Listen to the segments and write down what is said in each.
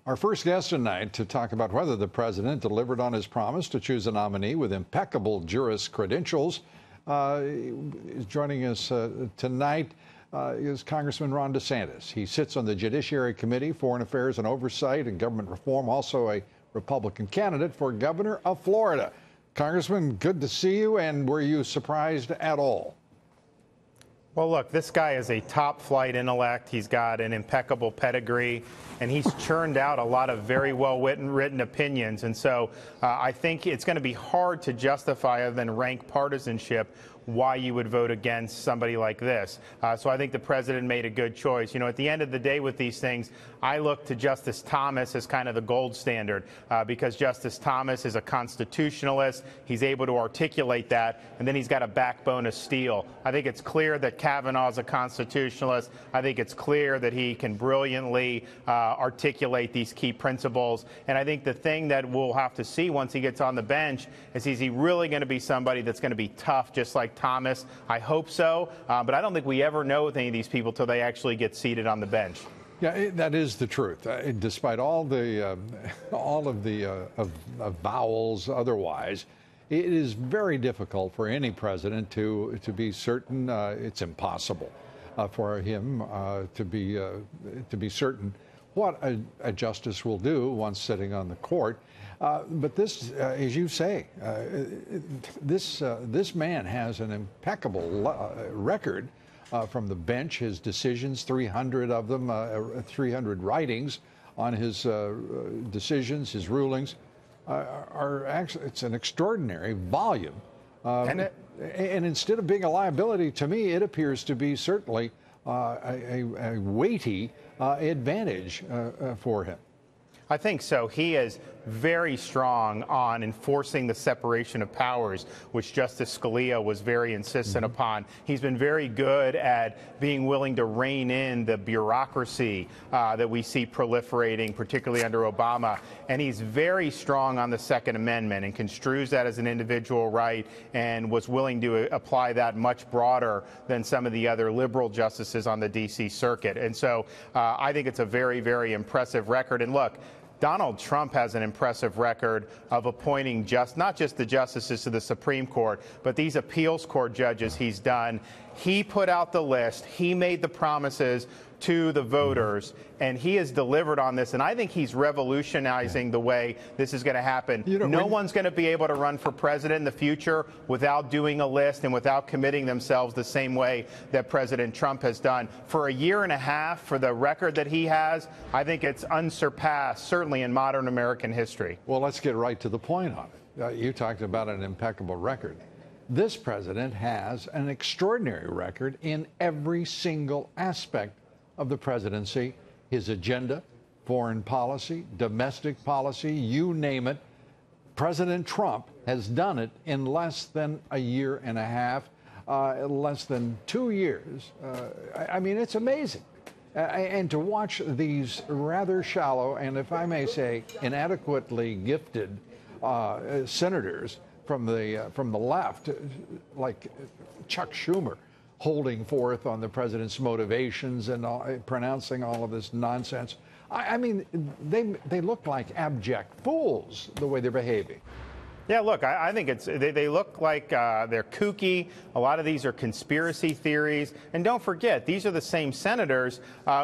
Our first guest tonight to talk about whether the president delivered on his promise to choose a nominee with impeccable jurist credentials is joining us tonight is Congressman Ron DeSantis. He sits on the Judiciary Committee, Foreign Affairs and Oversight and Government Reform, also a Republican candidate for governor of Florida. Congressman, good to see you, and were you surprised at all? Well, look, this guy is a top-flight intellect. He's got an impeccable pedigree, and he's churned out a lot of very well-written opinions. And so I think it's going to be hard to justify, other than rank partisanship, why you would vote against somebody like this. So I think the president made a good choice. You know, at the end of the day with these things, I look to Justice Thomas as kind of the gold standard because Justice Thomas is a constitutionalist. He's able to articulate that, and then he's got a backbone of steel. I think it's clear that Kavanaugh is a constitutionalist. I think it's clear that he can brilliantly articulate these key principles. And I think the thing that we'll have to see once he gets on the bench is he really going to be somebody that's going to be tough, just like Thomas? I hope so, but I don't think we ever know with any of these people till they actually get seated on the bench. Yeah, that is the truth. Despite all of the avowals otherwise, it is very difficult for any president to be certain. It's impossible for him to be certain what a justice will do once sitting on the court. But this, as you say, this man has an impeccable record from the bench. His decisions, 300 of them, 300 writings on his decisions, his rulings, are actually, it's an extraordinary volume. And instead of being a liability, to me, it appears to be certainly a weighty advantage for him. I think so. He is very strong on enforcing the separation of powers, which Justice Scalia was very insistent upon. He's been very good at being willing to rein in the bureaucracy that we see proliferating, particularly under Obama. And he's very strong on the Second Amendment and construes that as an individual right and was willing to apply that much broader than some of the other liberal justices on the D.C. Circuit. And so I think it's a very, very impressive record. And look, Donald Trump has an impressive record of appointing not just the justices to the Supreme Court, but these appeals court judges he's done. He put out the list. He made the promises to the voters, and he has delivered on this. And I think he's revolutionizing the way this is going to happen. No one's going to be able to run for president in the future without doing a list and without committing themselves the same way that President Trump has done. For a year and a half, for the record that he has, I think it's unsurpassed, certainly in modern American history. Well, let's get right to the point on it. You talked about an impeccable record. This president has an extraordinary record in every single aspect of the presidency, his agenda, foreign policy, domestic policy, you name it. President Trump has done it in less than a year and a half, less than 2 years. I mean, it's amazing. And to watch these rather shallow and, if I may say, inadequately gifted senators from the left, like Chuck Schumer, holding forth on the president's motivations and pronouncing all of this nonsense. I mean, they look like abject fools the way they're behaving. Yeah, look, I think they look like they're kooky. A lot of these are conspiracy theories. And don't forget, these are the same senators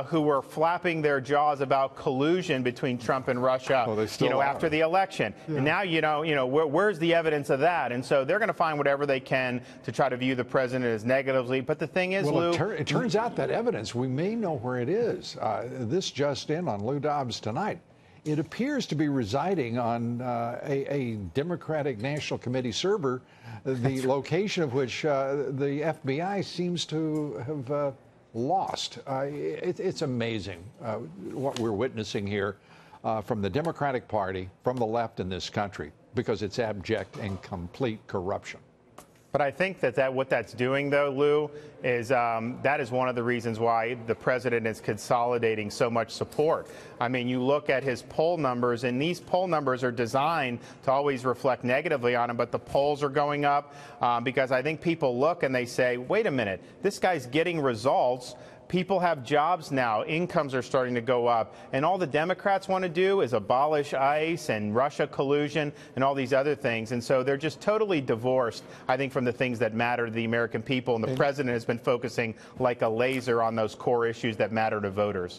who were flapping their jaws about collusion between Trump and Russia, after the election. Yeah. And now, where's the evidence of that? And so they're going to find whatever they can to try to view the president as negatively. But the thing is, Lou, it turns out that evidence, we may know where it is. This just in on Lou Dobbs tonight. It appears to be residing on a Democratic National Committee server, the location of which the FBI seems to have lost. It's amazing what we're witnessing here from the Democratic Party, from the left in this country, because it's abject and complete corruption. But I think that what that's doing, though, Lou, is that is one of the reasons why the president is consolidating so much support. I mean, you look at his poll numbers, and these poll numbers are designed to always reflect negatively on him, but the polls are going up because I think people look and they say, wait a minute, this guy's getting results People have jobs now. Incomes are starting to go up. And all the Democrats want to do is abolish ICE and Russia collusion and all these other things. And so they're just totally divorced, I think, from the things that matter to the American people. And the president has been focusing like a laser on those core issues that matter to voters.